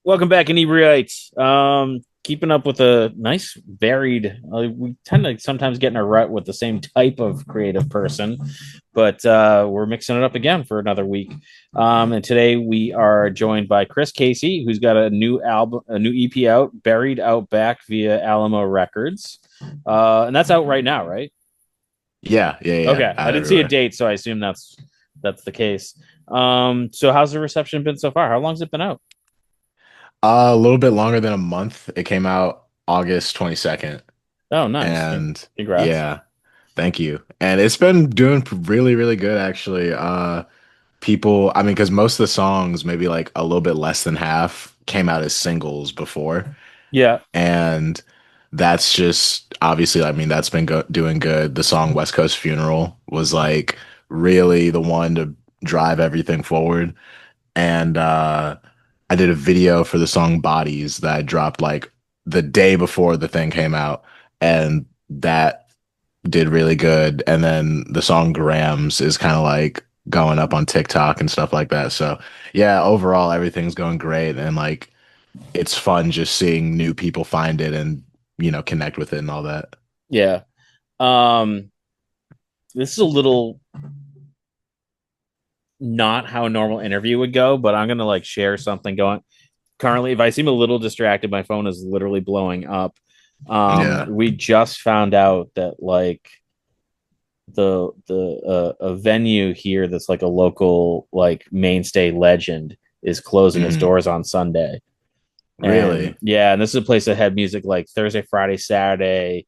Welcome back, Inebri-art. Keeping up with a nice varied. We tend to sometimes get in a rut with the same type of creative person, but we're mixing it up again for another week. And today we are joined by Chris Casey, who's got a new album, a new EP out, "Buried Out Back" via Alamo Records, and that's out right now, right? Yeah. Okay, I Out didn't see a everywhere. date, so I assume that's the case. So how's the reception been so far? How long's it been out? A little bit longer than a month. It came out August 22nd. Oh, nice. And Congrats. yeah, thank you. And it's been doing really, really good actually. People, I mean, because most of the songs, maybe like a little bit less than half, came out as singles before. Yeah. And that's just obviously, I mean, that's been doing good. The song West Coast Funeral was like really the one to drive everything forward. And I did a video for the song Bodies that I dropped like the day before the thing came out, and that did really good. And then the song Grams is kind of like going up on TikTok and stuff like that. So yeah, overall everything's going great, and like it's fun just seeing new people find it and connect with it and all that. Yeah. Um, this is a little not how a normal interview would go, but I'm gonna like share something going currently. If I seem a little distracted, my phone is literally blowing up. Yeah. We just found out that like the a venue here that's like a local like mainstay legend is closing its Hmm. doors on Sunday. And Really? yeah, and this is a place that had music like Thursday, Friday, Saturday.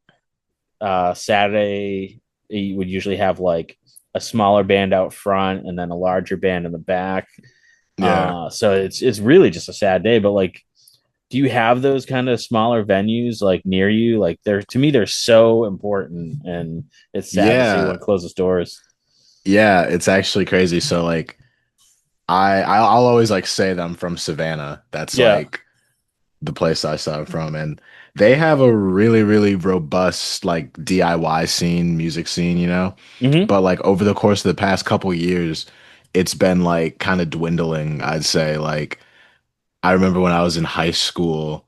Saturday you would usually have like a smaller band out front and then a larger band in the back. Yeah. So it's really just a sad day. But like, do you have those kind of smaller venues like near you? Like they're to me they're so important, and it's sad to see Yeah. one closes doors. Yeah, it's actually crazy. So like I'll always like say that I'm from Savannah. That's Yeah. like the place I started from, and they have a really, really robust like DIY scene, music scene, you know. Mm-hmm. But like over the course of the past couple years, it's been like kind of dwindling, I'd say. Like I remember when I was in high school,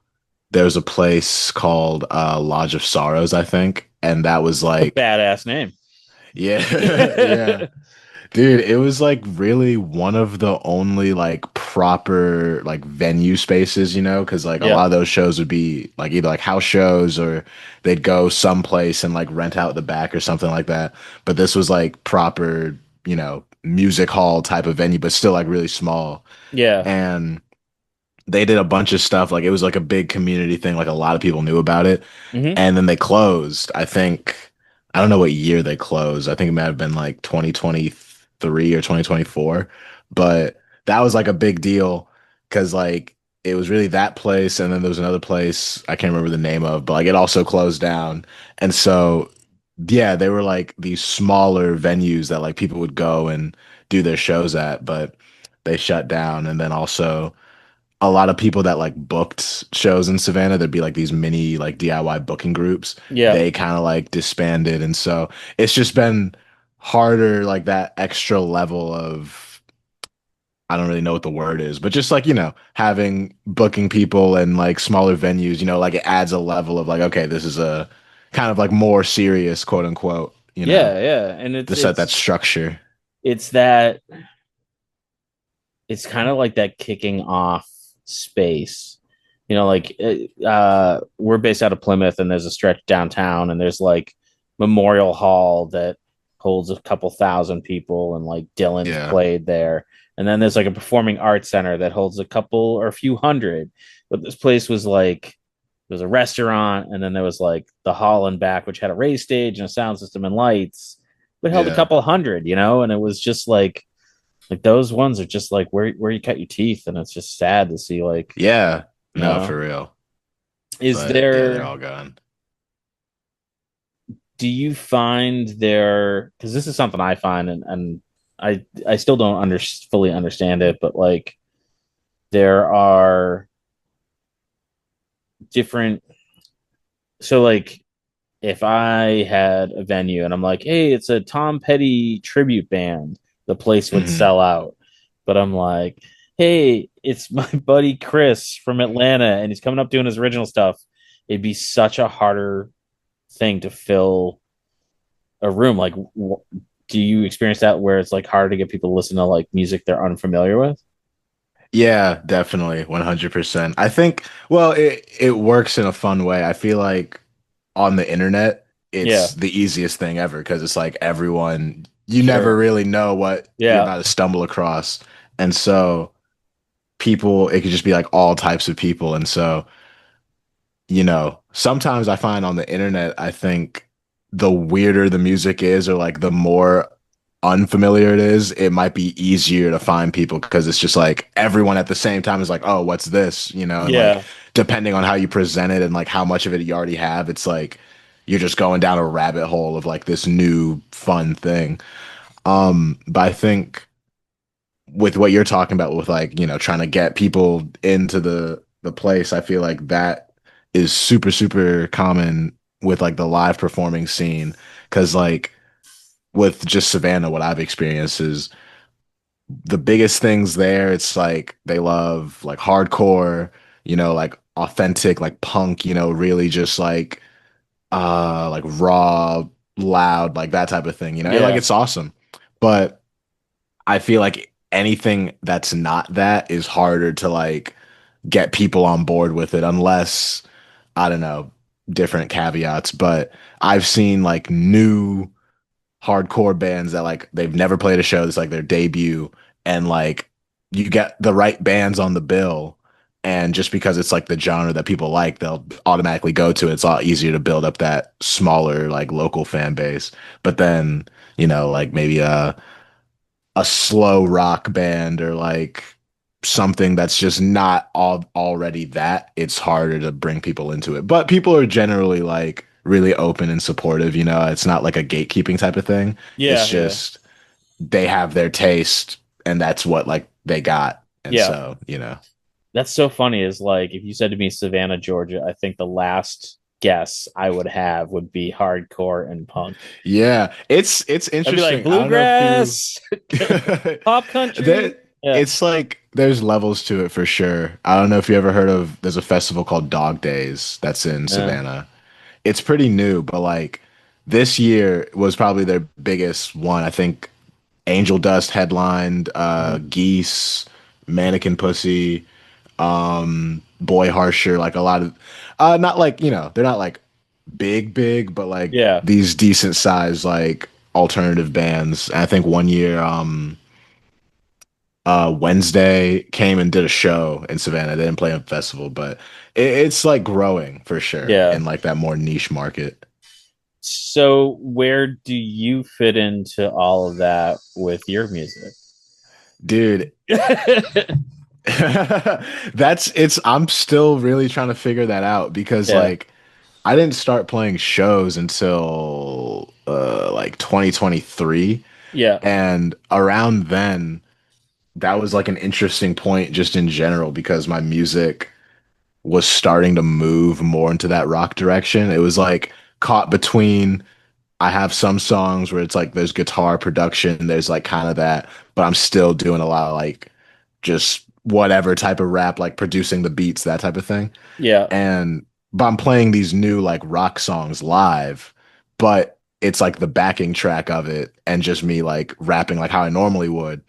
there was a place called Lodge of Sorrows, I think, and that was A like, badass name. yeah, yeah. Dude, it was like really one of the only like proper like venue spaces, you know, because like a Yeah. lot of those shows would be like either like house shows or they'd go someplace and like rent out the back or something like that. But this was like proper, music hall type of venue, but still like really small. Yeah. And they did a bunch of stuff. Like it was like a big community thing. Like a lot of people knew about it. Mm-hmm. And then they closed. I don't know what year they closed. I think it might have been like 2023 or 2024. But that was like a big deal because like it was really that place. And then there was another place I can't remember the name of, but like it also closed down. And so, yeah, they were like these smaller venues that like people would go and do their shows at, but they shut down. And then also, a lot of people that like booked shows in Savannah, there'd be like these mini like DIY booking groups. Yeah. They kind of like disbanded. And so it's just been harder, like that extra level of, I don't really know what the word is, but just like, having booking people and like smaller venues, like it adds a level of like, okay, this is a kind of like more serious, quote unquote, Yeah. Yeah. And to set that structure. it's that it's kind of like that kicking off space. Like we're based out of Plymouth, and there's a stretch downtown, and there's like Memorial Hall that holds a couple thousand people, and like Dylan's Yeah. played there. And then there's like a performing arts center that holds a couple or a few hundred. But this place was like there was a restaurant, and then there was like the hall and back, which had a raised stage and a sound system and lights, but held a Yeah. couple hundred, and it was just like those ones are just like where you cut your teeth, and it's just sad to see like, Yeah. you No, know, for real. is But yeah, they're there all gone. do you find there because this is something I find, and I still don't fully understand it, but like there are different so like if I had a venue and I'm like, hey, it's a Tom Petty tribute band, the place would Hmm. sell out. But I'm like, hey, it's my buddy Chris from Atlanta, and he's coming up doing his original stuff. It'd be such a harder thing to fill a room. Like, do you experience that where it's like hard to get people to listen to like music they're unfamiliar with? Yeah, definitely, 100%. I think, well, it works in a fun way. I feel like on the internet, it's Yeah, the easiest thing ever because it's like everyone, you never sure. really know what you're Yeah, about to stumble across. And so people, it could just be like all types of people. And so, sometimes I find on the internet, I think the weirder the music is, or like the more unfamiliar it is, it might be easier to find people because it's just like everyone at the same time is like, oh, what's this? And like yeah, depending on how you present it and like how much of it you already have, it's like you're just going down a rabbit hole of like this new fun thing. But I think with what you're talking about with like, trying to get people into the place, I feel like that is super, super common with like the live performing scene. Cause like with just Savannah, what I've experienced is the biggest things there. It's like they love like hardcore, like authentic, like punk, really just like raw, loud, like that type of thing, and like yeah, it's awesome. But I feel like anything that's not that is harder to like get people on board with it unless I don't know, different caveats, but I've seen like new hardcore bands that like they've never played a show. It's like their debut, and like you get the right bands on the bill, and just because it's like the genre that people like, they'll automatically go to it. It's a lot easier to build up that smaller like local fan base. But then like maybe a slow rock band or like something that's just not already that, it's harder to bring people into it. But people are generally like really open and supportive, it's not like a gatekeeping type of thing. It's yeah, yeah, just they have their taste and that's what like they got. And yeah. so, That's so funny. Is like if you said to me Savannah, Georgia, I think the last guess I would have would be hardcore and punk. yeah, it's I'd be like interesting. I don't know if you bluegrass, pop country. there Yeah. it's like there's levels to it for sure. I don't know if you ever heard of there's a festival called Dog Days that's in Yeah. Savannah. It's pretty new, but like this year was probably their biggest one. I think Angel Dust headlined, Mhm. Geese, Mannequin Pussy, Boy Harsher, like a lot of not like, they're not like big, but like Yeah. these decent sized like alternative bands. And I think one year Wednesday came and did a show in Savannah. They didn't play a festival, but it's like growing for sure Yeah. in like that more niche market. So where do you fit into all of that with your music? Dude, I'm still really trying to figure that out because Yeah. like I didn't start playing shows until like 2023, Yeah. and around then that was like an interesting point just in general because my music was starting to move more into that rock direction. It was like caught between I have some songs where it's like there's guitar production, there's like kind of that, but I'm still doing a lot of like just whatever type of rap, like producing the beats, that type of thing. Yeah. And but I'm playing these new like rock songs live, but it's like the backing track of it and just me like rapping like how I normally would.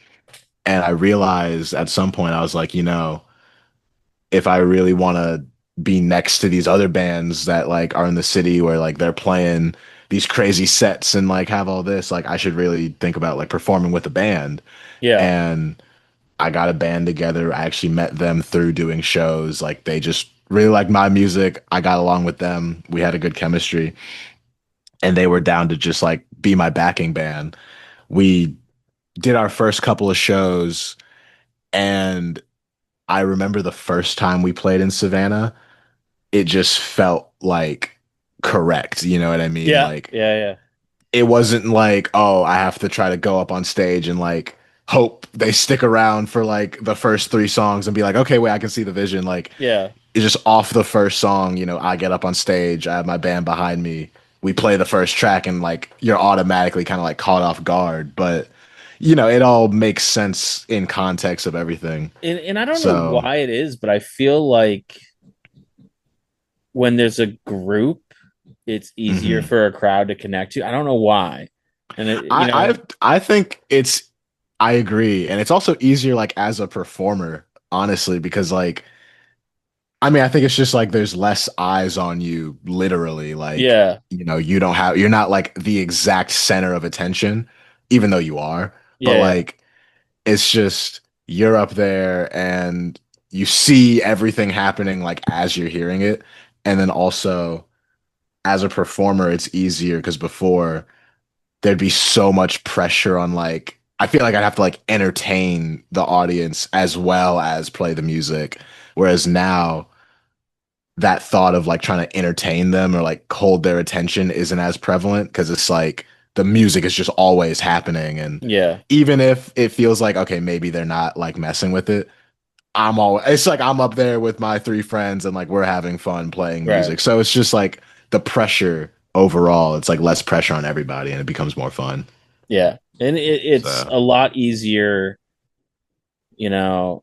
And I realized at some point I was like, if I really want to be next to these other bands that like are in the city where like they're playing these crazy sets and like have all this, like I should really think about like performing with a band. Yeah. And I got a band together. I actually met them through doing shows. Like they just really liked my music. I got along with them. We had a good chemistry and they were down to just like be my backing band. We did our first couple of shows and I remember the first time we played in Savannah, it just felt like correct. You know what I mean? Yeah. Like Yeah. Yeah. it wasn't like, oh, I have to try to go up on stage and like hope they stick around for like the first three songs and be like, okay, wait, I can see the vision. Like Yeah. it's just off the first song, I get up on stage, I have my band behind me. We play the first track and like you're automatically kind of like caught off guard. But it all makes sense in context of everything. And I don't know So, why it is, but I feel like when there's a group, it's easier mhm. for a crowd to connect to. I don't know why. And I think I agree, and it's also easier like as a performer, honestly, because like I mean, I think it's just like there's less eyes on you, literally. Like, yeah, you're not like the exact center of attention, even though you are. But yeah, yeah, like, it's just you're up there and you see everything happening like as you're hearing it. And then also, as a performer, it's easier because before there'd be so much pressure on like, I feel like I'd have to like entertain the audience as well as play the music. Whereas now, that thought of like trying to entertain them or like hold their attention isn't as prevalent because it's like the music is just always happening. And yeah, even if it feels like, okay, maybe they're not like messing with it, it's like I'm up there with my three friends and like we're having fun playing right, music. So it's just like the pressure overall, it's like less pressure on everybody and it becomes more fun. yeah. And it's So a lot easier, you know,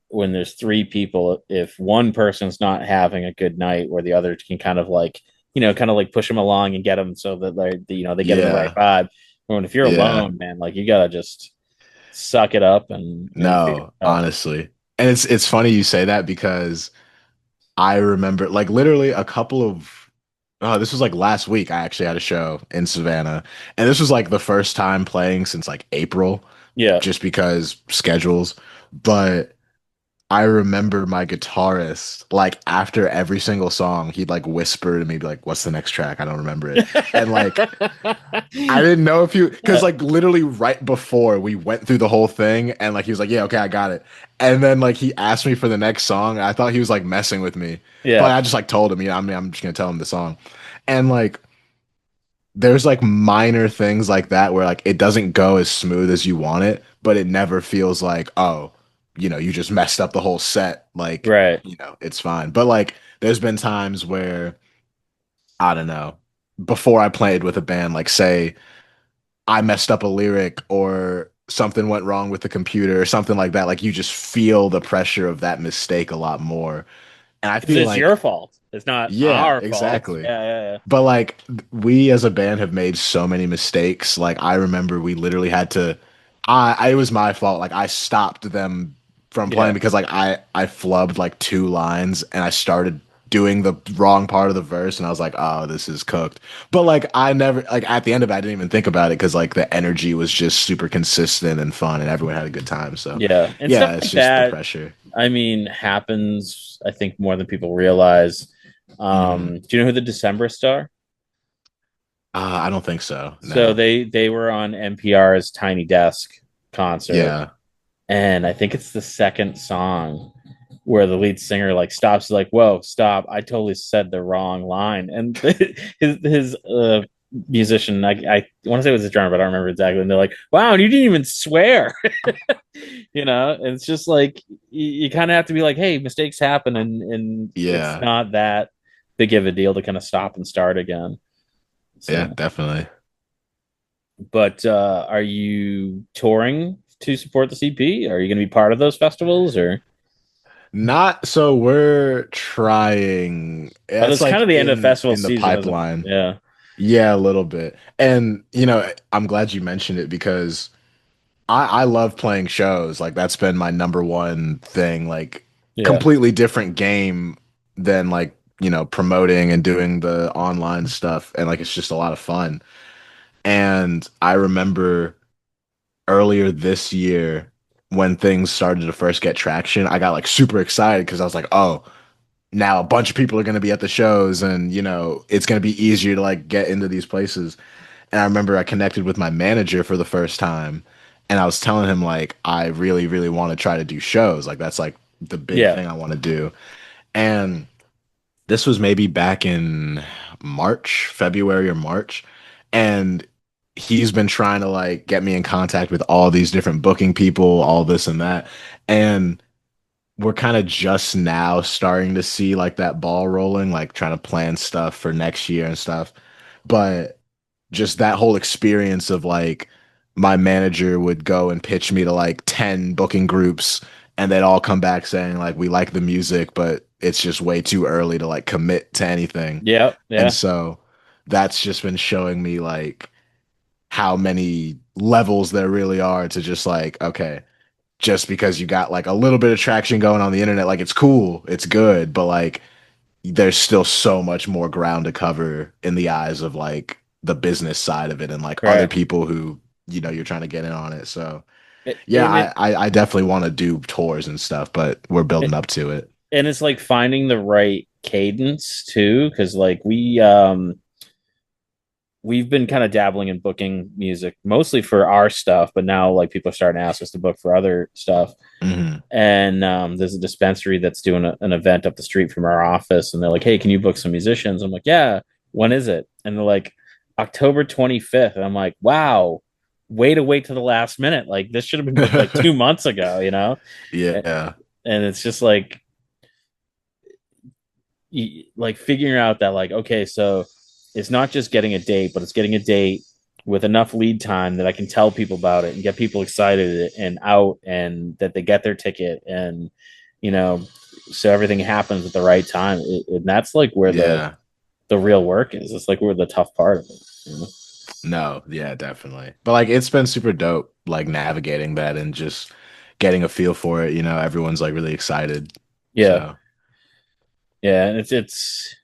when there's three people. If one person's not having a good night, where the other can kind of like, kind of like push them along and get them so that they get in the right yeah, vibe. When if you're yeah. alone, man, like you gotta just suck it up and figure No, it out. honestly. And it's funny you say that because I remember like literally a couple of this was like last week. I actually had a show in Savannah, and this was like the first time playing since like April, Yeah. just because schedules. But I remember my guitarist, like after every single song, he'd like whisper to me, be like, "What's the next track? I don't remember it." And like I didn't know if you, because Uh, like literally right before we went through the whole thing, and like he was like, "Yeah, okay, I got it." And then like he asked me for the next song. I thought he was like messing with me, but yeah. I just like told him, I mean, I'm just gonna tell him the song. And like there's like minor things like that where like it doesn't go as smooth as you want it, but it never feels like, oh, you just messed up the whole set. Like, Right. it's fine. But like there's been times where I don't know, before I played with a band, like say I messed up a lyric or something went wrong with the computer or something like that, like you just feel the pressure of that mistake a lot more. And I Because feel it's your like, fault. It's not yeah, our fault. exactly. Yeah, yeah, But like we as a band have made so many mistakes. Like I remember we literally had to it was my fault. Like I stopped them from yeah. playing because like I flubbed like two lines and I started doing the wrong part of the verse and I was like, "Oh, this is cooked." But like I never like at the end of it I didn't even think about it cuz like the energy was just super consistent and fun and everyone had a good time. So, Yeah. And stuff yeah, it's like just the that, pressure. I mean, happens, I think, more than people realize. Mhm. Do you know who the Decemberists are? I don't think so. So No. they were on NPR's Tiny Desk concert, Yeah. and I think it's the second song where the lead singer like stops, like, "Whoa, stop! I totally said the wrong line." And his musician, I want to say it was his drummer, but I don't remember exactly. And they're like, "Wow, and you didn't even swear." And it's just like you kind of have to be like, "Hey, mistakes happen, and it's Yeah. not that big of a deal to kind of stop and start again." Yeah, So, definitely. but are you touring to support the CP? Are you going to be part of those festivals, or Not so we're trying. oh, It's that's kind of like the end of festival in the season, isn't it? pipeline. Yeah, Yeah, a little bit. And I'm glad you mentioned it because I love playing shows. Like that's been my number one thing. Like yeah, completely different game than like, promoting and doing the online stuff. And like it's just a lot of fun. And I remember earlier this year when things started to first get traction, I got like super excited because I was like, oh, now a bunch of people are going to be at the shows and it's going to be easier to like get into these places. And I remember I connected with my manager for the first time and I was telling him like I really really want to try to do shows, like that's like the big yeah, thing I want to do. And this was maybe back in March, February or March, and he's been trying to like get me in contact with all these different booking people, all this and that. And we're kind of just now starting to see like that ball rolling, like trying to plan stuff for next year and stuff. But just that whole experience of like my manager would go and pitch me to like 10 booking groups, and they'd all come back saying like we like the music, but it's just way too early to like commit to anything. Yeah, And yeah, so that's just been showing me like how many levels there really are to just like, okay, just because you got like a little bit of traction going on the internet, like it's cool, it's good, but like there's still so much more ground to cover in the eyes of like the business side of it and like other right. people who, you're trying to get in on it. So yeah, And I definitely want to do tours and stuff, but we're building it up to it. and it's like finding the right cadence too, because like we've been kind of dabbling in booking music mostly for our stuff, but now like people are starting to ask us to book for other stuff. Hmm. And there's a dispensary that's doing an event up the street from our office, and they're like, "Hey, can you book some musicians?" I'm like, "Yeah." When is it? And they're like, "October 25th." And I'm like, "Wow, way to wait to the last minute. Like this should have been booked like 2 months ago, you know?" And Yeah. it's just like like figuring out that like okay, so it's not just getting a date, but it's getting a date with enough lead time that I can tell people about it and get people excited and out, and that they get their ticket, and you know, so everything happens at the right time. And that's like where Yeah. the real work is. It's like where the tough part of it. You know? No, yeah, definitely. But like it's been super dope like navigating that and just getting a feel for it, everyone's like really excited. Yeah, So, yeah, and it's.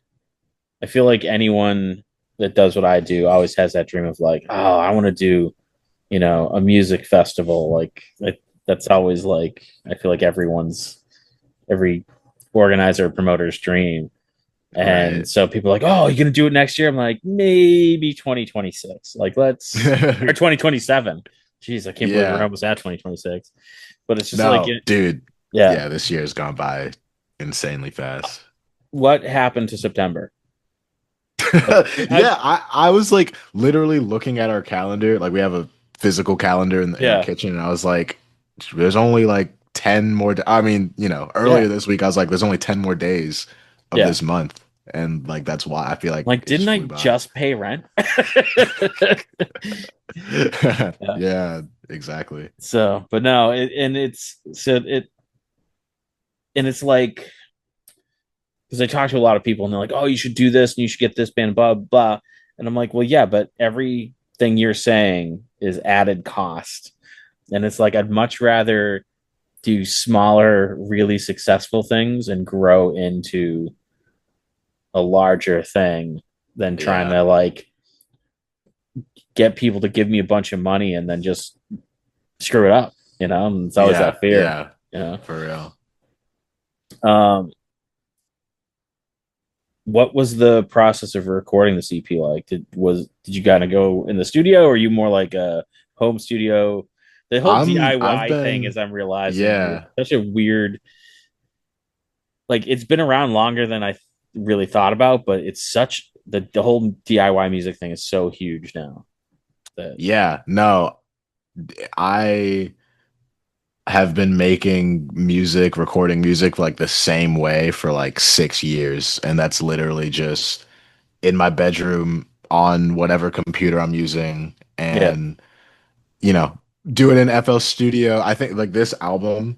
I feel like anyone that does what I do always has that dream of like, oh, I want to do a music festival. Like that's always like I feel like every organizer or promoter's dream. And right. so people are like, oh, you're gonna do it next year? I'm like, maybe 2026. Like let's or 2027. Jeez, I can't believe we're Yeah. almost at 2026. But it's just like No, dude. yeah. Yeah, this year's gone by insanely fast. What happened to September? Like I Yeah, I was like literally looking at our calendar. Like we have a physical calendar in our yeah, kitchen, and I was like, there's only like 10 more. I mean, yeah, earlier this week, I was like, there's only 10 more days of yeah. this month. And like, that's why I feel like Like, it just didn't I flew by. just pay rent? Yeah. Yeah, exactly. So, but no, and it's so it and it's like because I talk to a lot of people and they're like, "Oh, you should do this and you should get this band, blah blah." And I'm like, "Well, yeah, but everything you're saying is added cost." And it's like I'd much rather do smaller, really successful things and grow into a larger thing than trying Yeah. to like get people to give me a bunch of money and then just screw it up. And it's always Yeah. that fear. Yeah. You know. For real. Um, what was the process of recording the CP like? Did you kind of go in the studio, or are you more like a home studio? The whole I've DIY thing, as been, I'm realizing, is yeah. such a weird. Like it's been around longer than I really thought about, but it's such the whole DIY music thing is so huge now that Yeah. No, I have been making music, recording music like the same way for like 6 years. And that's literally just in my bedroom on whatever computer I'm using yeah, and, you know, do it in FL Studio. I think like this album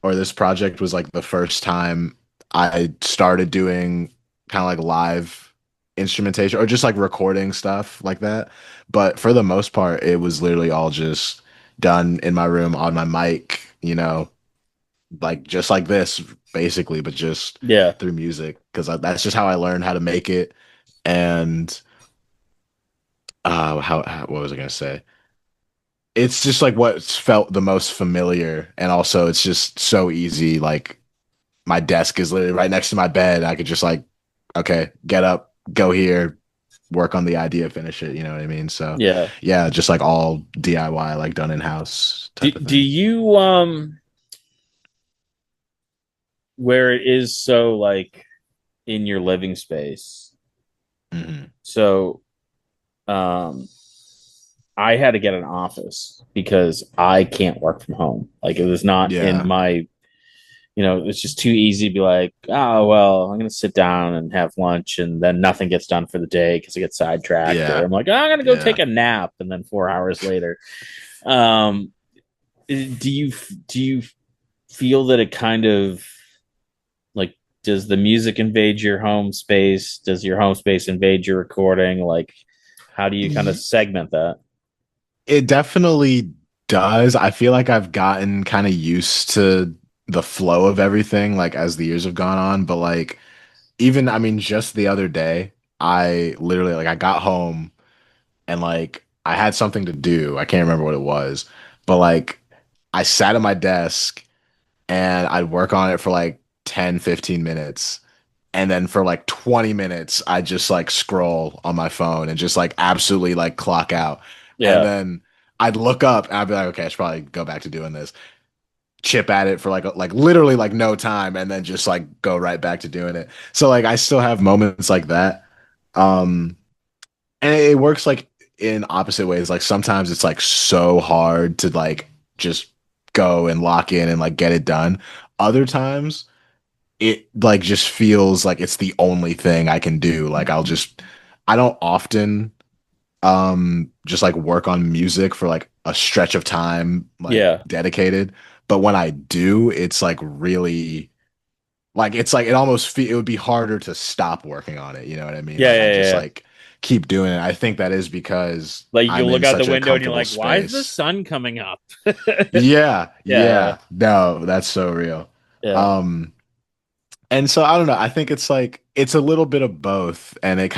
or this project was like the first time I started doing kind of like live instrumentation or just like recording stuff like that. But for the most part, it was literally all just done in my room on my mic, like just like this basically, but just yeah. through music because that's just how I learned how to make it. And what was I gonna say? It's just like what's felt the most familiar, and also it's just so easy. Like my desk is literally right next to my bed. I could just like, okay, get up, go here, work on the idea, finish it. You know what I mean? So, Yeah. yeah, just like all DIY, like done in house Do type of do thing. you where it is so like in your living space? Hmm. So um I had to get an office because I can't work from home. Like it was not in Yeah. my it's just too easy to be like, oh, well, I'm going to sit down and have lunch and then nothing gets done for the day because I get sidetracked. Or Yeah. I'm like, oh, I'm going to go take Yeah. a nap. And then 4 hours later. Um, do you feel that it kind of like, does the music invade your home space? Does your home space invade your recording? Like, how do you kind of Y- segment that? It definitely does. I feel like I've gotten kind of used to the flow of everything, like as the years have gone on. But like, even, I mean, just the other day, I literally, like, I got home and like I had something to do. I can't remember what it was, but like I sat at my desk and I'd work on it for like 10, 15 minutes. And then for like 20 minutes, I just like scroll on my phone and just like absolutely like clock out. And Yeah, then I'd look up and I'd be like, okay, I should probably go back to doing this. Chip at it for like literally like no time and then just like go right back to doing it. So like I still have moments like that. Um and it works like in opposite ways. Like sometimes it's like so hard to like just go and lock in and like get it done. Other times it like just feels like it's the only thing I can do. Like I don't often just like work on music for like a stretch of time like yeah, dedicated, but when I do, it's like really like it's like it almost it would be harder to stop working on it, you know what I mean? yeah, Like I yeah, just yeah. like keep doing it. I think that is because Like you I'm look in out the such a window and you're comfortable like, why is the space. sun coming up? Yeah, Yeah, yeah. No, that's so real. yeah, Um And so I don't know. I think it's like it's a little bit of both, and it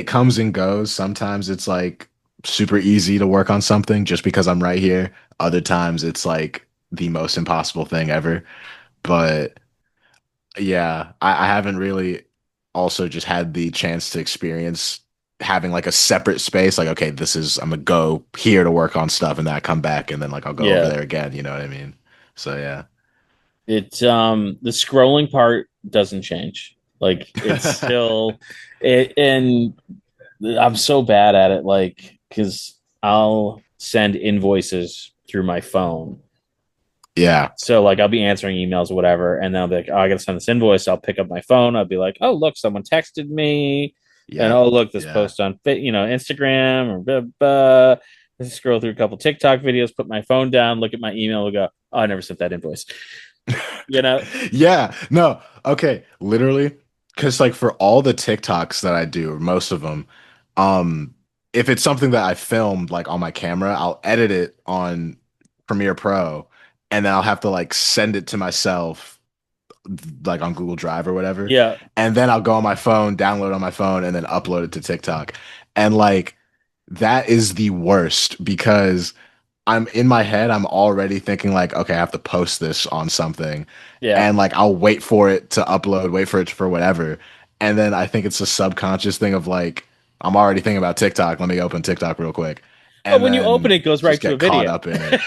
comes and goes. Sometimes it's like super easy to work on something just because I'm right here. Other times it's like the most impossible thing ever. But yeah, I haven't really also just had the chance to experience having like a separate space. Like, okay, I'm gonna go here to work on stuff, and then I come back, and then like I'll go over yeah. there again. You know what I mean? So yeah. It's the scrolling part doesn't change. Like it's still and I'm so bad at it, like, because I'll send invoices through my phone. Yeah. So like I'll be answering emails or whatever, and then I'll be like, oh, I gotta send this invoice. I'll pick up my phone. I'll be like, oh, look, someone texted me, and Yep. oh, look, this Yeah. post on Instagram or blah, blah. Let's scroll through a couple TikTok videos, put my phone down, look at my email, and go, oh, I never sent that invoice. You know? Yeah, no, okay, literally, because like for all the TikToks that I do, or most of them, um, if it's something that I filmed like on my camera, I'll edit it on Premiere Pro, and then I'll have to like send it to myself like on Google Drive or whatever, Yeah, and then I'll go on my phone, download on my phone, and then upload it to TikTok, and like that is the worst because I'm in my head, I'm already thinking like, okay, I have to post this on something. yeah. And like I'll wait for it to upload, wait for it for whatever. And then I think it's a subconscious thing of like, I'm already thinking about TikTok. Let me open TikTok real quick. But And when you open then it, it goes right just to a get caught video. up in it.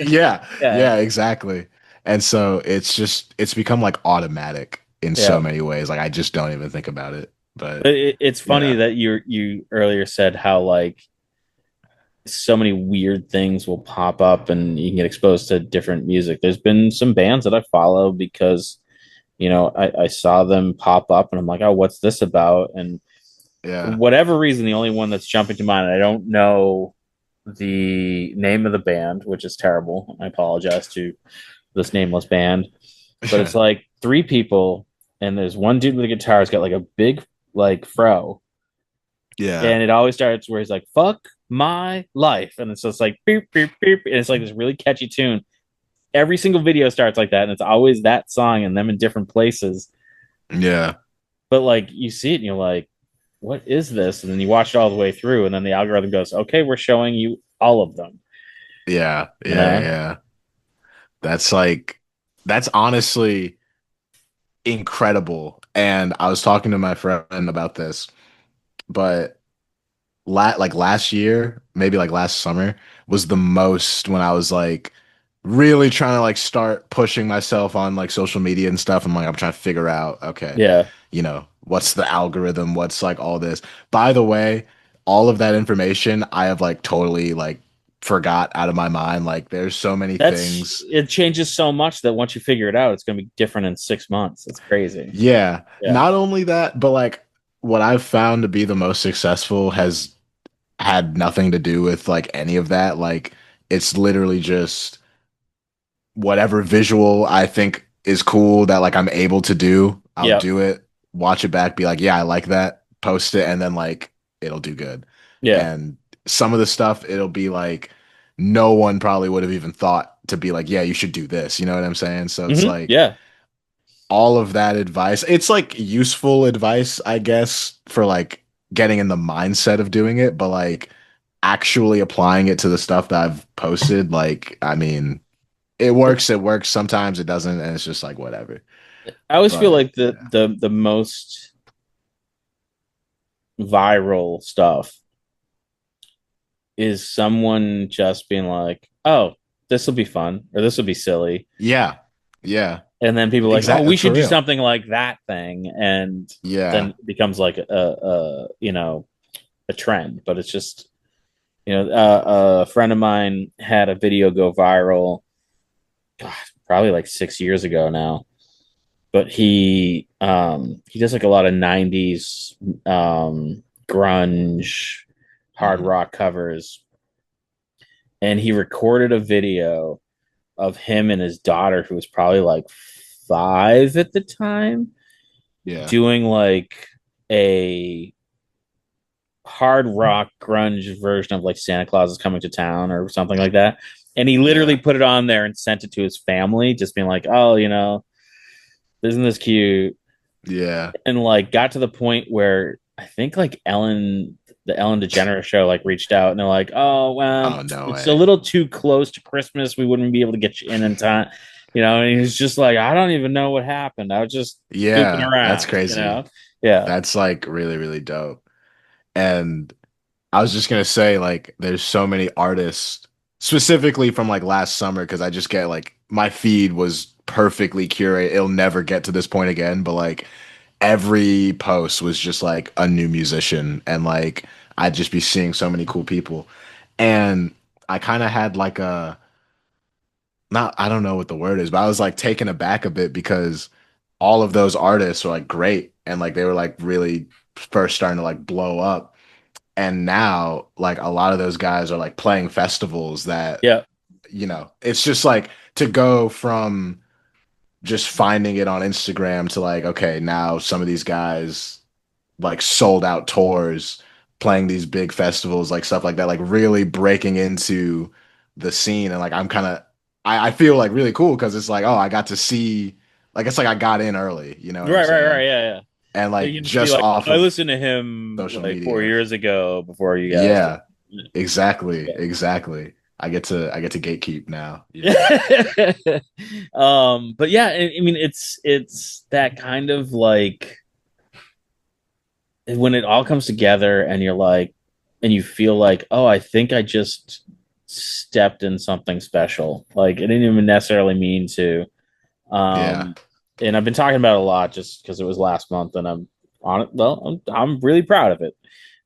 Yeah, Yeah, yeah, exactly. And so it's become like automatic in so yeah. many ways. Like I just don't even think about it. But But it's funny yeah. that you earlier said how like so many weird things will pop up and you can get exposed to different music. There's been some bands that I follow because I saw them pop up and I'm like, oh, what's this about? And for Yeah. whatever reason, the only one that's jumping to mind, I don't know the name of the band, which is terrible. I apologize to this nameless band, but it's like three people, and there's one dude with a guitar who's got like a big like fro, Yeah. and it always starts where he's like "fuck my life," and it's just like beep beep beep, and it's like this really catchy tune. Every single video starts like that, and it's always that song and them in different places. Yeah. But like you see it, and you're like, "What is this?" And then you watch it all the way through, and then the algorithm goes, "Okay, we're showing you all of them." Yeah. You Yeah. know? Yeah. That's like that's honestly incredible. And I was talking to my friend about this, but like last year, maybe like last summer was the most when I was like really trying to like start pushing myself on like social media and stuff. I'm trying to figure out, okay, Yeah, what's the algorithm, what's like all this. By the way, all of that information I have like totally like forgot out of my mind. Like there's so many That's things. it changes so much that once you figure it out, it's going to be different in 6 months. It's crazy. Yeah, Yeah. not only that, but like what I've found to be the most successful has had nothing to do with like any of that. Like it's literally just whatever visual I think is cool that like I'm able to do, I'll Yeah. do it, watch it back, be like, yeah, I like that, post it, and then like it'll do good. Yeah. And some of the stuff it'll be like no one probably would have even thought to be like, yeah, you should do this. You know what I'm saying? So it's like Yeah. all of that advice. It's like useful advice, I guess, for like getting in the mindset of doing it, but like actually applying it to the stuff that I've posted, like, I mean, it works, it works. Sometimes it doesn't, and it's just like whatever. I always feel But like the most viral stuff is someone just being like, "Oh, this will be fun," or "This will be silly," yeah, yeah, and then people are like, "Oh, exactly we for should do real. something like that thing," and then Yeah, it becomes like a trend. But it's just a friend of mine had a video go viral, God, probably like 6 years ago now. But he does like a lot of '90s grunge hard mhm, rock covers, and he recorded a video of him and his daughter, who was probably like 5 at the time, yeah, doing like a hard rock grunge version of like Santa Claus is Coming to Town or something like that. And he literally yeah, put it on there and sent it to his family, just being like, "Oh, isn't this cute?" yeah. And like got to the point where I think like the Ellen DeGeneres show, like reached out and they're like, "Oh, well, Oh no it's a way. little too close to Christmas. We wouldn't be able to get you in time." And he's just like, "I don't even know what happened. I was just goofing Yeah, that's around. crazy. Yeah. That's like really, really dope. And I was just gonna say, like, there's so many artists, specifically from like last summer, because I just get like my feed was perfectly curated. It'll never get to this point again, but like every post was just like a new musician, and like I'd just be seeing so many cool people. And I kind of had like a not I don't know what the word is, but I was like taken aback a bit because all of those artists were like great and like they were like really first starting to like blow up. And now, like a lot of those guys are like playing festivals that, Yeah. it's just like to go from just finding it on Instagram to like, okay, now some of these guys like sold out tours, playing these big festivals, like stuff like that, like really breaking into the scene. And like, I feel like really cool because it's like, oh, I got to see, like, it's like I got in early, you know what I'm Right. saying? Yeah, yeah. And You like can just be just like, off "I of listened to him social like four media. years ago before you guys did." Yeah. Exactly, exactly. I get to gatekeep now, But yeah, I mean, it's that kind of like when it all comes together and you're like, and you feel like, "Oh, I think I just stepped in something special." Like it didn't even necessarily mean to. Yeah. Um, and I've been talking about it a lot just because it was last month, and I'm on it. Well, I'm really proud of it.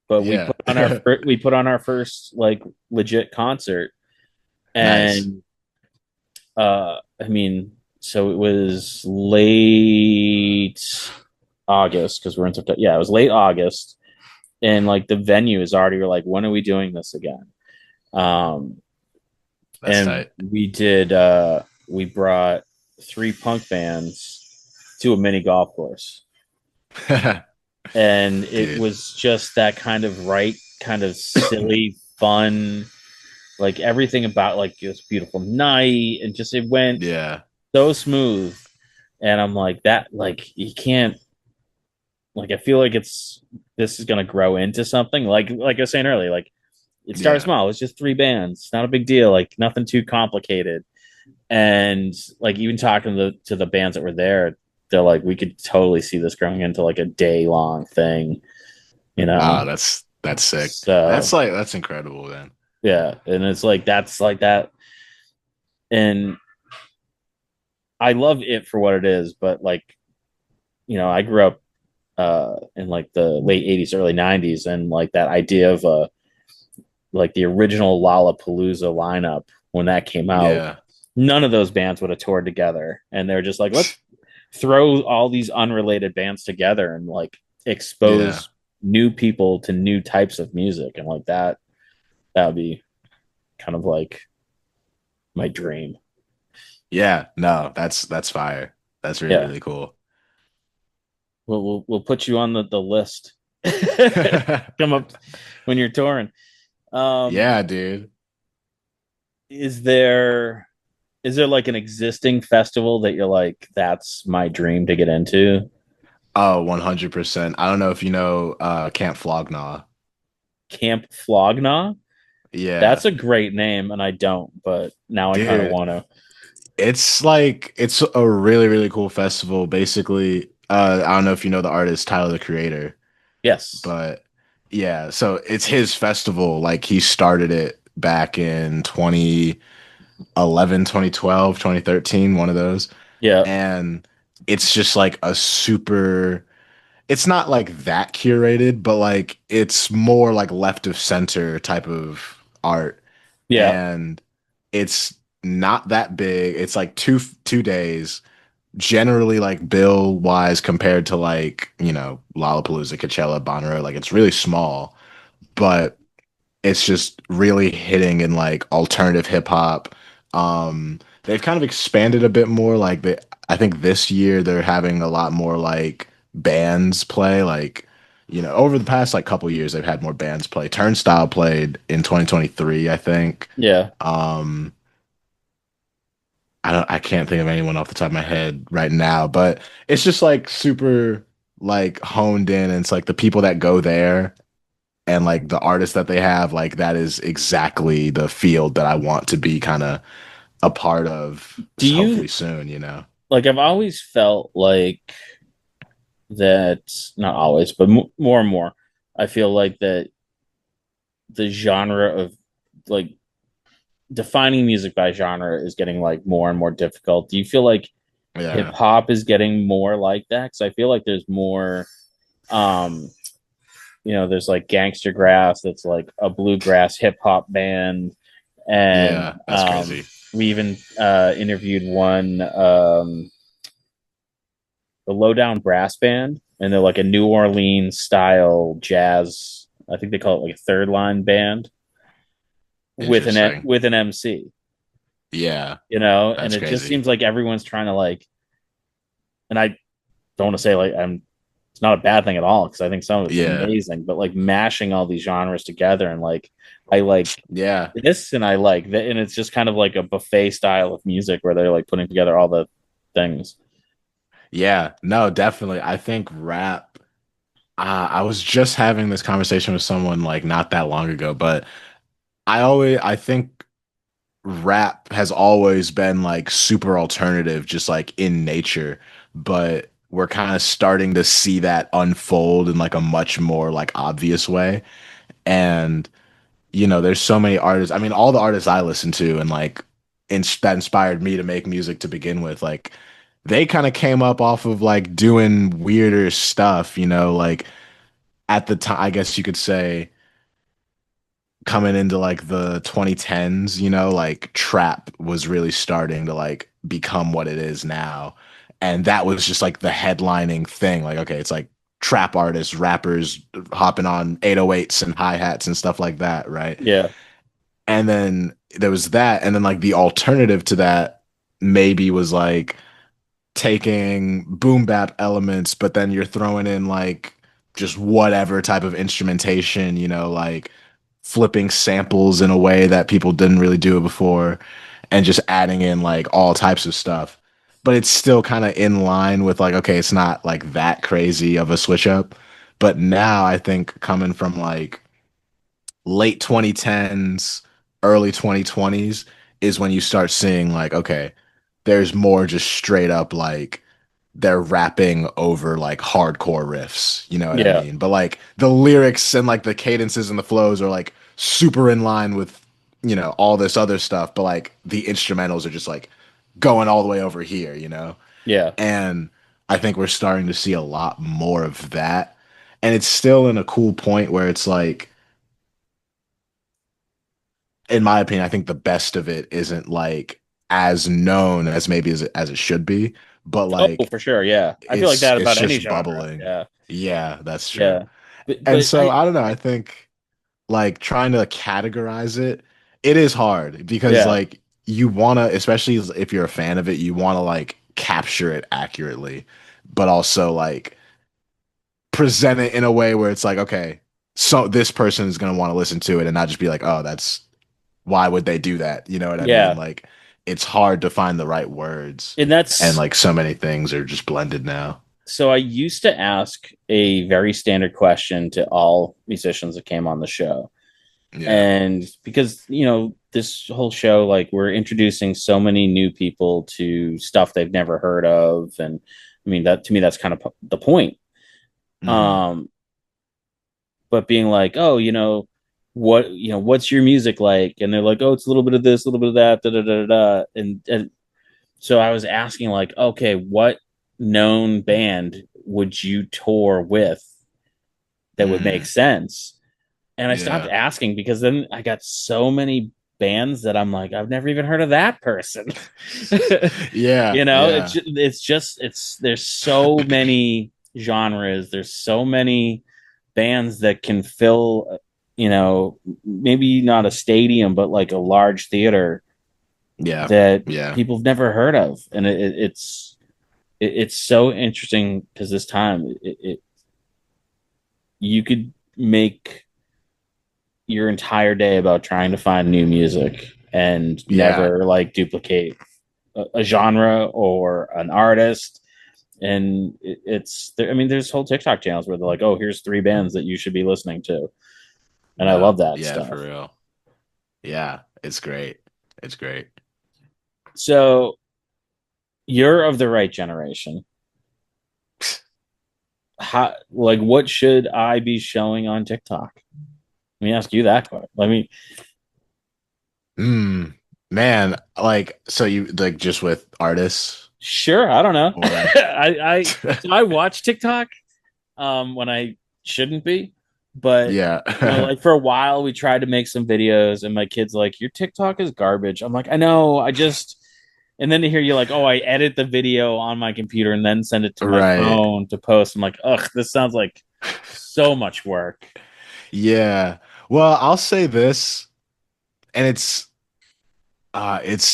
But Yeah. we put on our first like legit concert, Nice. and I mean, so it was late August because we're in September. Yeah, it was late August, and like the venue is already like, "When are we doing this again?" Um, That's and tight. we brought 3 punk bands to a mini golf course, and it Dude. was just that kind of right, kind of silly, fun, like everything about like this beautiful night, and just it went Yeah. so smooth. And I'm like that, like you can't, like I feel like this is gonna grow into something like I was saying earlier, like it started Yeah. small. It's just 3 bands, it's not a big deal, like nothing too complicated. And like even talking to the bands that were there, they're like, we could totally see this growing into like a day long thing, you Oh, know. that's sick. So That's incredible then. yeah, and it's like that's like that, and I love it for what it is. But like I grew up in like the late '80s, early '90s, and like that idea of like the original Lollapalooza lineup when that came out, Yeah. none of those bands would have toured together. And they're just like, let's throw all these unrelated bands together and like Yeah. expose new people to new types of music. And like that would be kind of like my dream. Yeah. No, that's fire. That's really, Yeah. really cool. We'll put you on the list. Come up when you're touring. Um, Yeah, dude. is there is there like an existing festival that you're like, that's my dream to get into? Oh, 100%. I don't know if you know Camp Flognaw. Camp Flognaw? Yeah. That's a great name, and I don't, but now I kind of Dude, want to. it's like it's a really, really cool festival. Basically, I don't know if you know the artist Tyler the Creator, Yes. but yeah, so it's his festival. Like he started it back in 2011, 2012, 2013, one of those. Yeah. And it's just like a super, it's not like that curated, but like it's more like left of center type of art. Yeah. And it's not that big. It's like two days. Generally, like bill wise, compared to like Lollapalooza, Coachella, Bonnaroo, like it's really small, but it's just really hitting in like alternative hip hop. They've kind of expanded a bit more. I think this year they're having a lot more like bands play. Like, over the past like couple years, they've had more bands play. Turnstile played in 2023, I think. Yeah. Um, I can't think of anyone off the top of my head right now, but it's just like super like honed in. And it's like the people that go there and like the artists that they have, like that is exactly the field that I want to be kind of a part of, Do hopefully you soon. like? I've always felt like that, not always, but more and more, I feel like that the genre of like defining music by genre is getting like more and more difficult. Do you feel like hip Yeah, hop is getting more like that? Because I feel like there's more, um, there's like Gangster Grass, that's like a bluegrass hip hop band, and yeah, that's crazy. we even interviewed one, the Lowdown Brass Band, and they're like a New Orleans style jazz. I think they call it like a third line band Interesting. with an MC, Yeah, and that's it just crazy. seems like everyone's trying to like, and I don't want to say like I'm, it's not a bad thing at all because I think some of it's Yeah, amazing, but like mashing all these genres together and like I like yeah, this and I like that, and it's just kind of like a buffet style of music where they're like putting together all the things. yeah. No, definitely. I think rap. I was just having this conversation with someone like not that long ago, but I think rap has always been like super alternative, just like in nature, but we're kind of starting to see that unfold in like a much more like obvious way. And there's so many artists. I mean, all the artists I listen to and like that inspired me to make music to begin with, like they kind of came up off of like doing weirder stuff, like at the time, I guess you could say coming into like the 2010s, like trap was really starting to like become what it is now. And that was just like the headlining thing. Like, okay, it's like trap artists, rappers hopping on 808s and hi-hats and stuff like that, right? Yeah, And then there was that. And then like the alternative to that maybe was like taking boom bap elements, but then you're throwing in like just whatever type of instrumentation, like flipping samples in a way that people didn't really do it before, and just adding in like all types of stuff. But it's still kind of in line with like, okay, it's not like that crazy of a switch up. But now I think coming from like late 2010s, early 2020s is when you start seeing like, okay, there's more just straight up like they're rapping over like hardcore riffs, you know what I yeah, mean? But like the lyrics and like the cadences and the flows are like super in line with, all this other stuff, but like the instrumentals are just like going all the way over here. yeah, And I think we're starting to see a lot more of that. And it's still in a cool point where it's like in my opinion, I think the best of it isn't like as known as maybe as it should be, but Oh, like for sure. Yeah. I feel like it's that it's about any just genre. bubbling. Yeah. Yeah, that's true. Yeah. But And so I don't know, I think like trying to categorize it, it is hard because yeah. like you want to, especially if you're a fan of it, you want to like capture it accurately, but also like present it in a way where it's like, okay, so this person is going to want to listen to it and not just be like, oh, that's why would they do that? You know what I mean? Yeah. Like it's hard to find the right words And and that's like so many things are just blended now. so I used to ask a very standard question to all musicians that came on the show. Yeah. And because, this whole show, like we're introducing so many new people to stuff they've never heard of. And I mean, that to me, that's kind of the point. Hmm. Um, but being like, oh, what's your music like? And they're like, oh, it's a little bit of this, a little bit of that, da da da da. And so I was asking, like, okay, what known band would you tour with that would make Mm. sense? And I stopped Yeah. asking because then I got so many bands that I'm like, I've never even heard of that person. Yeah. It's Yeah. there's so many genres, there's so many bands that can fill, maybe not a stadium, but like a large theater Yeah. that Yeah. people have never heard of, and it's so interesting because this time you could make your entire day about trying to find new music and Yeah. never like duplicate a genre or an artist. And I mean, there's whole TikTok channels where they're like, oh, here's three bands that you should be listening to. And I Yeah. love that Yeah, for stuff. real. Yeah. It's great. It's great. So you're of the right generation. How, like, what should I be showing on TikTok? Let me ask you that question. Let me, Hmm. Man, like so you like just with artists sure, I don't know. or I watch TikTok when I shouldn't be. But yeah. like for a while we tried to make some videos and my kid's like, your TikTok is garbage. I'm like, I know, I just and then to hear you like, oh, I edit the video on my computer and then send it to my Right. phone to post. I'm like, ugh, this sounds like so much work. Yeah. Well, I'll say this, and it's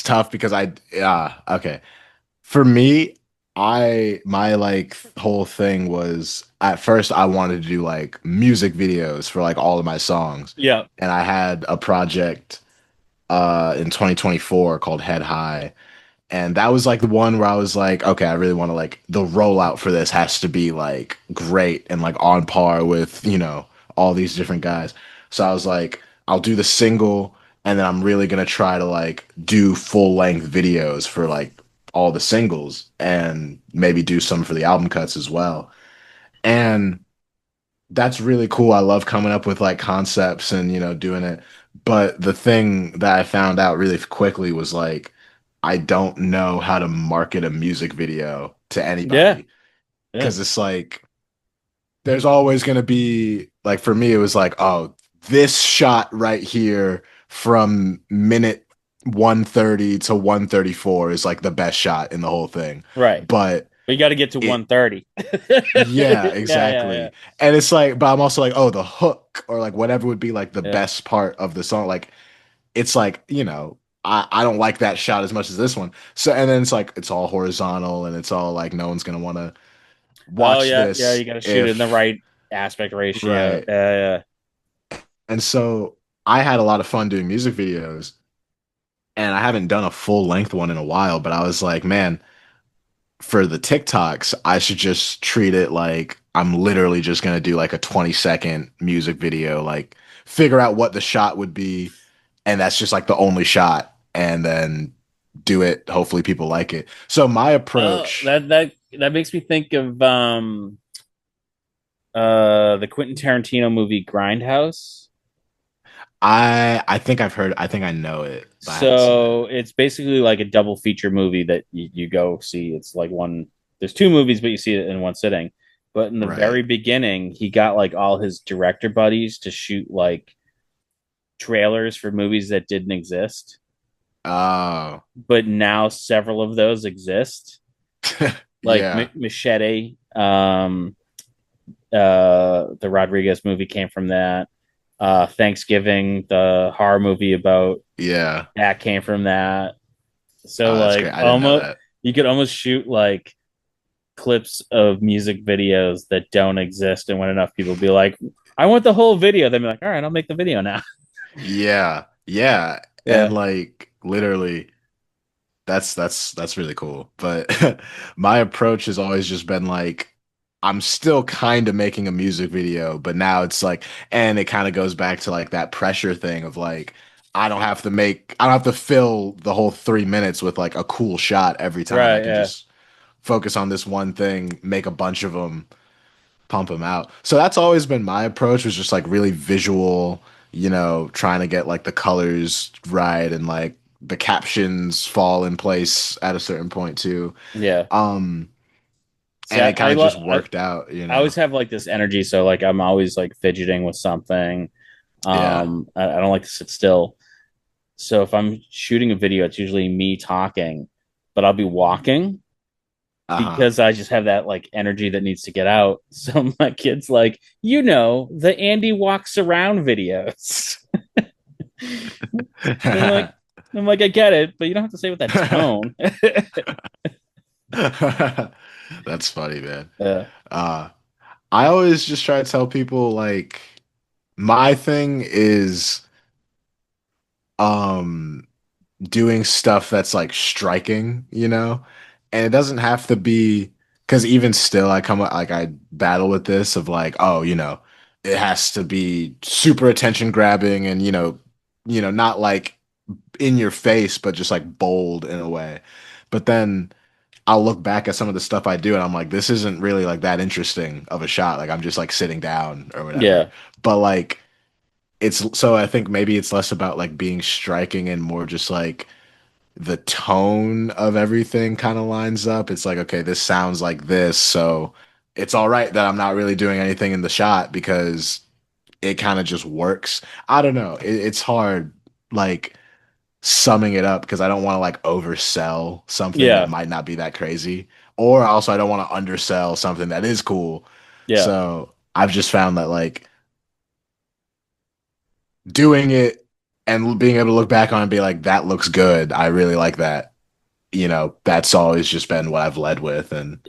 tough because okay. For me, I my like whole thing was at first I wanted to do like music videos for like all of my songs. Yeah. And I had a project in 2024 called Head High. And that was like the one where I was like, okay, I really want to like the rollout for this has to be like great and like on par with, all these different guys. So I was like, I'll do the single and then I'm really gonna try to like do full length videos for like all the singles and maybe do some for the album cuts as well. And that's really cool. I love coming up with like concepts and doing it. But the thing that I found out really quickly was like I don't know how to market a music video to Yeah. anybody Yeah. because it's like there's always going to be like for me it was like, oh, this shot right here from minute 130 to 134 is like the best shot in the whole thing. Right. But But you got to get to it 130. yeah, Yeah, yeah, exactly. And it's like, but I'm also like, oh, the hook or like whatever would be like the yeah. best part of the song. Like, it's like, I don't like that shot as much as this one. So, and then it's like, it's all horizontal and it's all like, no one's going to want to Oh watch yeah, yeah. this You got to shoot it in the if, right aspect ratio. right. Yeah, yeah. And so I had a lot of fun doing music videos and I haven't done a full length one in a while, but I was like, man, for the TikToks, I should just treat it like I'm literally just gonna do like a 20-second music video, like figure out what the shot would be, and that's just like the only shot, and then do it. Hopefully people like it. So my Oh, approach, that makes me think of the Quentin Tarantino movie Grindhouse. I think I know it, but I haven't seen it. So it's basically like a double feature movie that you go see. It's like one, there's two movies, but you see it in one sitting. But in the Right. very beginning, he got like all his director buddies to shoot like trailers for movies that didn't exist, Oh, but now several of those exist. Like yeah, Machete, the Rodriguez movie came from that. Thanksgiving, the horror movie about yeah. that came from that. So Oh, that's like great. I didn't know almost that. you could almost shoot like clips of music videos that don't exist, and when enough people be like, "I want the whole video," they'd be like, "All right, I'll make the video now." Yeah, yeah, and Yeah, like literally, that's really cool. But my approach has always just been like, I'm still kind of making a music video, but now it's like, and it kind of goes back to like that pressure thing of like, I don't have to fill the whole 3 minutes with like a cool shot every time. I right. can Yeah, just focus on this one thing, make a bunch of them, pump them out. So that's always been my approach, was just like really visual, trying to get like the colors right and like the captions fall in place at a certain point too. yeah. Um, See, and it kind of just I worked out, I always have like this energy, so like I'm always like fidgeting with something. Yeah. I don't like to sit still. So if I'm shooting a video, it's usually me talking, but I'll be walking Uh-huh. because I just have that like energy that needs to get out. So my kid's like, the Andy walks around videos. I'm like, I get it, but you don't have to say it with that tone. That's funny, man. uh, Uh, I always just try to tell people like my thing is um doing stuff that's like striking, And it doesn't have to be, because even still I come like I battle with this of like, oh, it has to be super attention grabbing and not like in your face, but just like bold in a way. But then I'll look back at some of the stuff I do and I'm like, this isn't really like that interesting of a shot. Like I'm just like sitting down or whatever. yeah, But like it's so I think maybe it's less about like being striking and more just like the tone of everything kind of lines up. It's like, okay, this sounds like this, so it's all right that I'm not really doing anything in the shot because it kind of just works. I don't know. It's hard, like summing it up because I don't want to like oversell something that yeah, might not be that crazy, or also I don't want to undersell something that is cool. yeah, So I've just found that like doing it and being able to look back on it and be like, that looks good. I really like that. That's always just been what I've led with. And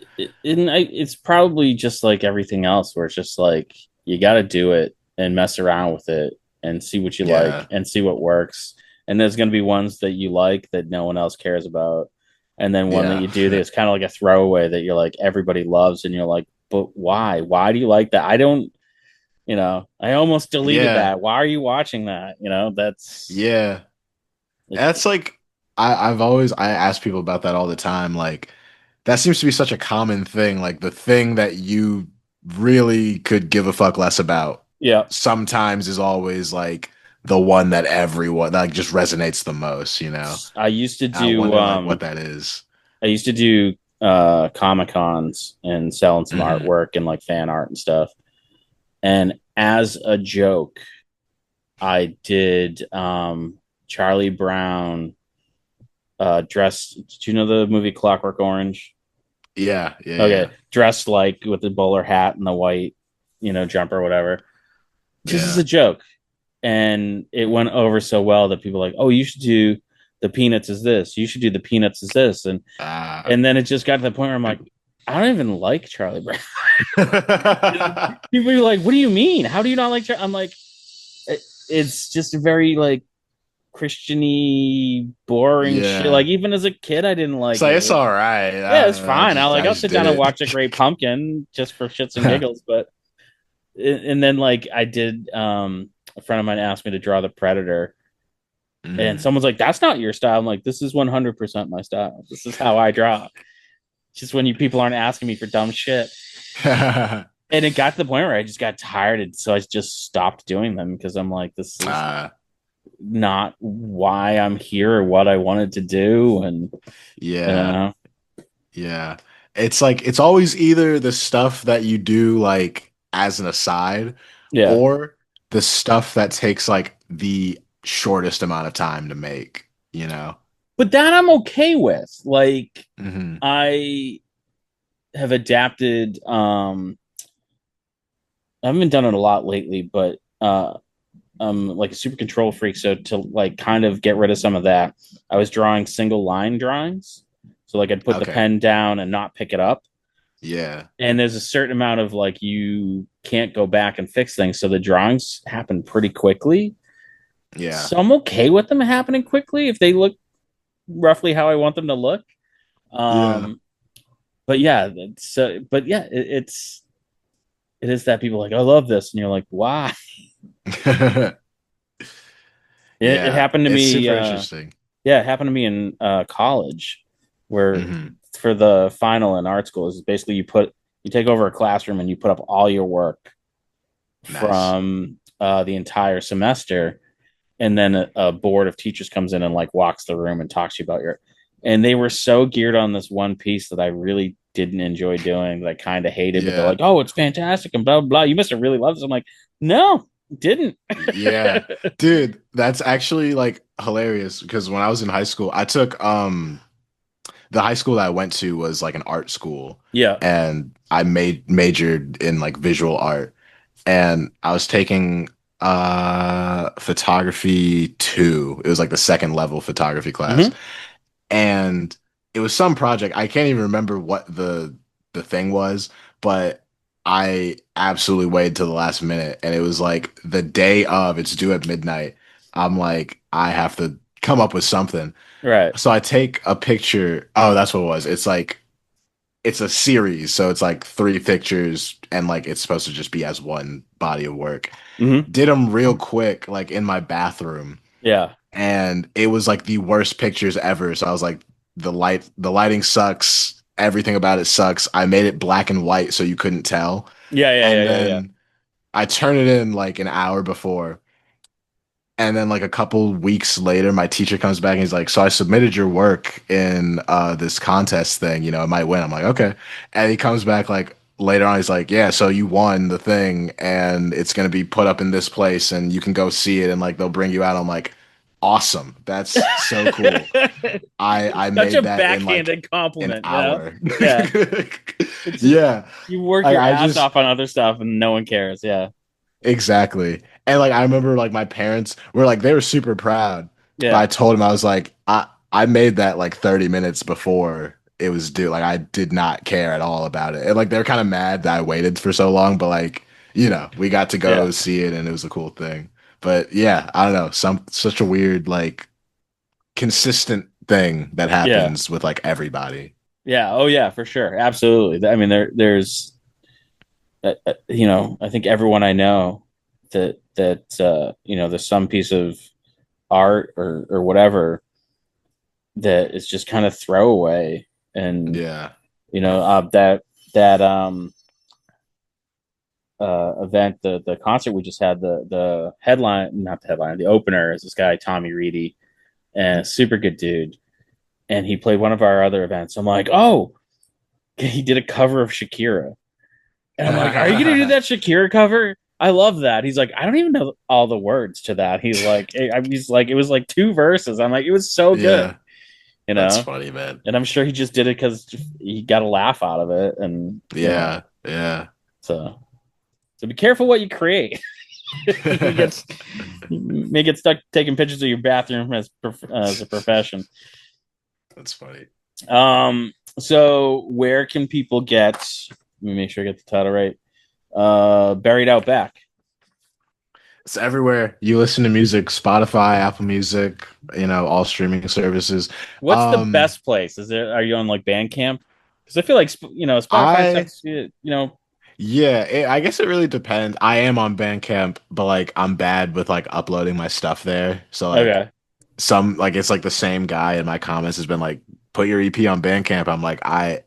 it's probably just like everything else, where it's just like you got to do it and mess around with it and see what you like yeah, and see what works. And there's going to be ones that you like that no one else cares about, and then one that yeah, you do that's kind of like a throwaway that you're like everybody loves, and you're like, but why? Why do you like that? I don't. I almost deleted yeah, that. Why are you watching that? That's yeah. it, That's like, I ask people about that all the time. Like, that seems to be such a common thing. Like, the thing that you really could give a fuck less about yeah. sometimes is always like the one that everyone like just resonates the most. I used to I do wonder like what that is. I used to do Comic Cons and selling some Hmm. artwork and like fan art and stuff. And as a joke, I did Charlie Brown dressed. Do you know the movie Clockwork Orange? Yeah, yeah, Okay, yeah, dressed like with the bowler hat and the white, jumper, or whatever, just as a yeah. joke. And it went over so well that people were like, oh, you should do the Peanuts as this. You should do the Peanuts as this. Ah. And then it just got to the point where I'm like, I don't even like Charlie Brown. People are like, "What do you mean? How do you not like?" I'm like, It's just a very like Christiany, boring shit. Like Yeah. even as a kid, I didn't like So it's it. all right. Yeah, I it's don't know. fine. I I'll just sit did down and it. watch a Great Pumpkin just for shits and giggles. But and then like I did, a friend of mine asked me to draw the Predator, and Mhm. someone's like, "That's not your style." I'm like, "This is 100% my style. This is how I draw." Just when you people aren't asking me for dumb shit. And it got to the point where I just got tired, and so I just stopped doing them because I'm like, this is uh, not why I'm here or what I wanted to do, and yeah. uh, Yeah. It's like it's always either the stuff that you do like as an aside yeah, or the stuff that takes like the shortest amount of time to make, you know? But that I'm okay with. Like Hmm. I have adapted. I haven't done it a lot lately, but I'm like a super control freak. So to like kind of get rid of some of that, I was drawing single line drawings. So like I'd put the Okay. pen down and not pick it up. Yeah. And there's a certain amount of like you can't go back and fix things. So the drawings happen pretty quickly. Yeah. So I'm okay with them happening quickly if they look roughly how I want them to look. Yeah. Um, but yeah, but yeah, it is that people are like, I love this, and you're like, why? It Yeah. happened to It's me. super interesting. Yeah, it happened to me in college, where Hmm. for the final in art school is basically you take over a classroom and you put up all your work Nice. from the entire semester, and then a board of teachers comes in and like walks the room and talks to you about your. And they were so geared on this one piece that I really didn't enjoy doing, that I kind of hated. But they're Yeah. like, "Oh, it's fantastic," and blah blah blah. You must have really loved this. I'm like, "No, didn't." Yeah. Dude, that's actually like hilarious because when I was in high school, I took the high school that I went to was like an art school Yeah. and I majored in like visual art and I was taking photography 2. It was like the second level photography class Hmm. and it was some project. I can't even remember what the thing was, but I absolutely waited till the last minute, and it was like the day of. It's due at midnight. I'm like, I have to come up with something. Right. So I take a picture. Oh, that's what it was. It's like it's a series, so it's like 3 pictures, and like it's supposed to just be as one body of work. Hmm. Did them real quick, like in my bathroom Yeah. and it was like the worst pictures ever. So I was like, the lighting sucks. Everything about it sucks. I made it black and white so you couldn't tell. Yeah. Yeah. Yeah. And Yeah. Yeah. then I turned it in like an hour before. And then like a couple weeks later, my teacher comes back and he's like, "So I submitted your work in this contest thing. You know, it might win." I'm like, "Okay." And he comes back like later on. He's like, "Yeah, so you won the thing, and it's gonna be put up in this place, and you can go see it, and like they'll bring you out." I'm like, "Awesome! That's so cool." I Such made a that in like backhanded an compliment, you know? hour. Yeah. It's just Yeah, you work like your I ass just off on other stuff and no one cares. Yeah. exactly. And like I remember like my parents were like they were super proud. But I Yeah. told him I was like I made that like 30 minutes before it was due. Like I did not care at all about it. And like they're kind of mad that I waited for so long, but like, we got to Yeah. go see it and it was a cool thing. But yeah, I don't know, such a weird like consistent thing that Yeah. happens with like everybody. Yeah. Oh yeah, for sure. Absolutely. I mean there's I think everyone I know that there's some piece of art or whatever that is just kind of throwaway. And Yeah. that event, the concert we just had, the headline, not the headline, the opener is this guy Tommy Reedy, and super good dude. And he played one of our other events. I'm like, oh, he did a cover of Shakira, and I'm like, are you gonna do that Shakira cover? I love that. He's like, I don't even know all the words to that. He's like, it was like 2 verses. I'm like, it was so good, Yeah. you That's know. funny, man. And I'm sure he just did it because he got a laugh out of it, and Yeah. Yeah. so be careful what you create. You may get stuck taking pictures of your bathroom as a profession. That's funny. So where can people get? Let me make sure I get the title right. Buried Out Back. It's everywhere. You listen to music, Spotify, Apple Music, all streaming services. What's the Um, best place? Is there? Are you on like Bandcamp? Because I feel like Spotify I sucks. yeah, I guess it really depends. I am on Bandcamp, but like I'm bad with like uploading my stuff there. So like Okay. some like it's like the same guy in my comments has been like, put your EP on Bandcamp. I'm like, I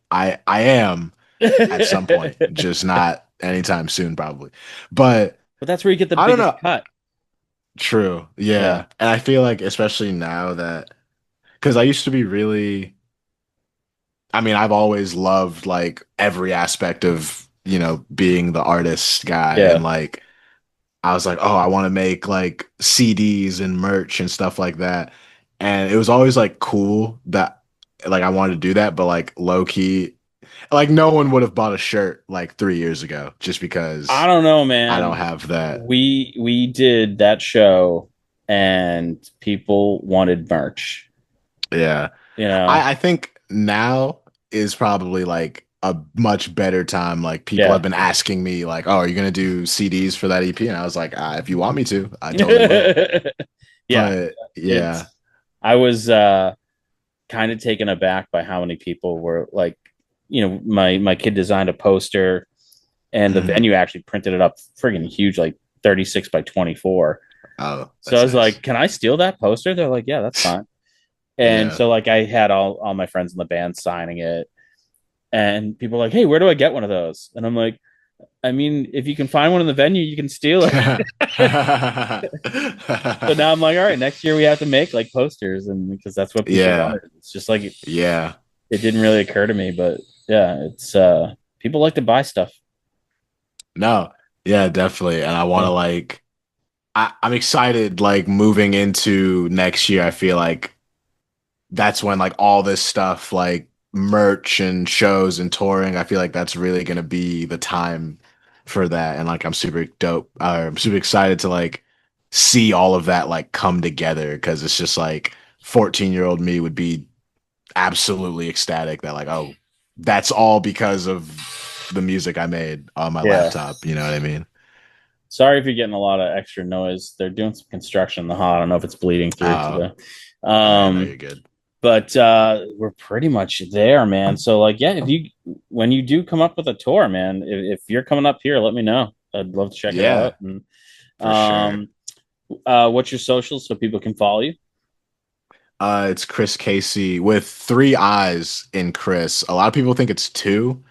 am at some point, But just not anytime soon, probably. But that's where you get the I don't biggest know. cut. True. Yeah. Yeah. And I feel like especially now that because I used to be really I mean, I've always loved like every aspect of, being the artist guy and Yeah. like I was like, oh, I want to make like CDs and merch and stuff like that. And it was always like cool that like I wanted to do that, but like low key, like no one would have bought a shirt like 3 years ago just I because don't know, I don't man. have that. We did that show and people wanted merch, Yeah. you know. I think now is probably like a much better time. Like people have Yeah. been asking me like, "Oh, are you gonna do CDs for that EP?" And I was like, "If you want me to, I totally will." Yeah. But yeah. It's I was kind of taken aback by how many people were like, my kid designed a poster and the Mhm. venue actually printed it up friggin' huge, like 36 by 24. Oh, So I that's was like, nice. can I steal that poster? They're like, yeah, that's fine. And Yeah. so like I had all my friends in the band signing it, and people were like, hey, where do I get one of those? And I'm like, I mean, if you can find one in the venue, you can steal it. So now I'm like, all right, next year we have to make like posters, and because that's what people Yeah. wanted. It's just like Yeah. it didn't really occur to me, but yeah, it's people like to buy stuff. No. Yeah, definitely. And I want to Yeah. like I'm excited like moving into next year. I feel like that's when like all this stuff like merch and shows and touring, I feel like that's really gonna be the time for that. And like I'm super excited to like see all of that like come together because it's just like 14-year-old me would be absolutely ecstatic that like, oh, that's all because of the music I made on my Yeah. laptop. You know what I mean? Sorry if you're getting a lot of extra noise. They're doing some construction in the hall. I don't know if it's bleeding through to Oh, the all right, no, you're good. but we're pretty much there, man. So like, yeah, if you when you do come up with a tour, man, if you're coming up here, let me know. I'd love to check it Yeah, out. And for sure. um, what's your socials so people can follow you? It's Chris Casey with three eyes in Chris. A lot of people think it's two,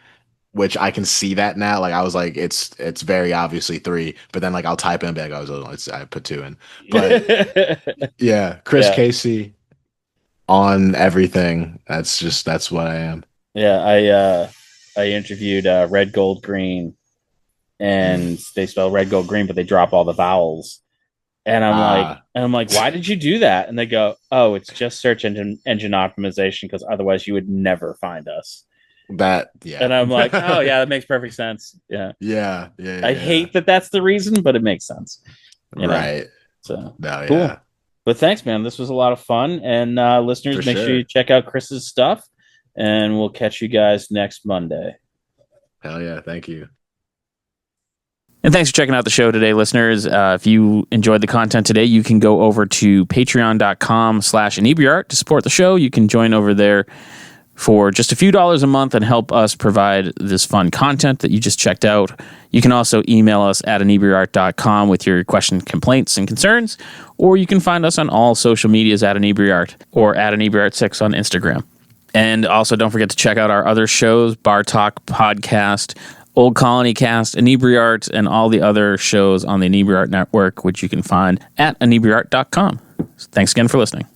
which I can see that now. Like I was like, it's very obviously three, but then like I'll type in and be like, oh, it's I put two in. But yeah, Chris Yeah, Casey on everything. That's what I am. yeah. I interviewed Red Gold Green, Mm. and they spell Red Gold Green, but they drop all the vowels. Ah, And I'm like, why did you do that? And they go, oh, it's just search engine optimization because otherwise you would never find us. that yeah. And I'm like, oh yeah, that makes perfect sense. Yeah, Yeah, yeah, I yeah. hate that that's the reason, but it makes sense. You know, Right. so No, cool. yeah. But thanks, man. This was a lot of fun. And For listeners, make sure you sure. check out Chris's stuff, and we'll catch you guys next Monday. Hell yeah. Thank you. And thanks for checking out the show today, listeners. If you enjoyed the content today, you can go over to patreon.com/Inebri-art to support the show. You can join over there for just a few dollars a month and help us provide this fun content that you just checked out. You can also email us at inebriart.com with your questions, complaints, and concerns, or you can find us on all social medias at Inebri-art or at Inebri-art6 on Instagram. And also, don't forget to check out our other shows, Bar Talk Podcast, Old Colony Cast, Inebri-art, and all the other shows on the Inebri-art Network, which you can find at inebriart.com. Thanks again for listening.